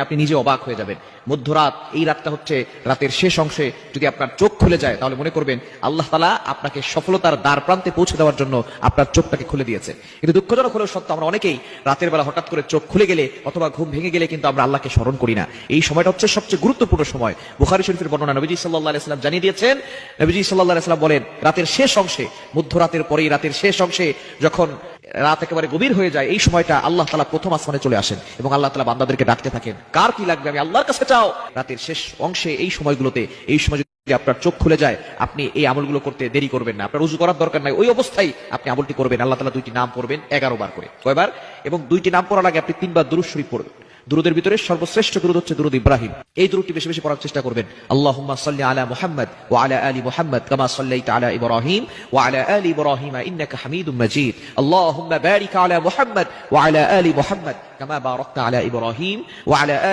আপনি নিজে অবাক হয়ে যাবেন। মধ্যরাত, এই রাতটা হচ্ছে রাতের শেষ অংশে যদি আপনার চোখ খুলে যায় তাহলে মনে করবেন আল্লাহ তাআলা আপনাকে সফলতার দ্বার প্রান্তে পৌঁছে দেওয়ার জন্য আপনার চোখটাকে খুলে দিয়েছেন। কিন্তু দুঃখজনক হলেও সত্য, আমরা অনেকেই রাতের বেলা হঠাৎ করে চোখ খুলে গেলে অথবা ঘুম ভেঙে গেলে কিন্তু আমরা আল্লাহকে স্মরণ করি না। এই সময়টা হচ্ছে সবচেয়ে গুরুত্বপূর্ণ সময়। বুখারী শরীফের বর্ণনা, নবীজি সাল্লাল্লাহু আলাইহি ওয়াসাল্লাম জানিয়ে দিয়েছেন, নবীজি সাল্লাল্লাহু আলাইহি ওয়াসাল্লাম বলেন, রাতের শেষ অংশে, মধ্যরাতের পরেই রাতের শেষ অংশে যখন রাত একেবারে গভীর হয়ে যায়, এই সময়টা আল্লাহ তাআলা প্রথম আসমানে চলে আসেন এবং আল্লাহ তাআলা বান্দাদেরকে ডাকতে থাকেন, কার কি লাগবে আমি আল্লাহর কাছে চাও। রাতের শেষ অংশে এই সময়গুলোতে, এই সময় যদি আপনার চোখ খুলে যায়, আপনি এই আমলগুলো করতে দেরি করবেন না। আপনার উযু করার দরকার নাই, ওই অবস্থায় আপনি আমলটি করবেন। আল্লাহ তাআলা দুইটি নাম পড়বেন 11 বার করে। কয়বার? এবং দুইটি নাম পড়ার আগে আপনি 3 বার দুরূদ শরীফ পড়বেন। দুরুদের ভিতরে সর্বশ্রেষ্ঠ দুরুদ হচ্ছে দুরুদ ইব্রাহিম। এই দুরুদটি বেশি বেশি পড়ার চেষ্টা করবেন। আল্লাহুম্মা সাল্লি আলা মুহাম্মাদ ওয়া আলা আলি মুহাম্মাদ কামা সাল্লাইতা আলা ইব্রাহিম ওয়া আলা আলি ইব্রাহিম ইন্নাকা হামিদুম মাজিদ। আল্লাহুম্মা বারিক আলা মুহাম্মাদ ওয়া আলা আলি মুহাম্মাদ কামা বারাকতা আলা ইব্রাহিম ওয়া আলা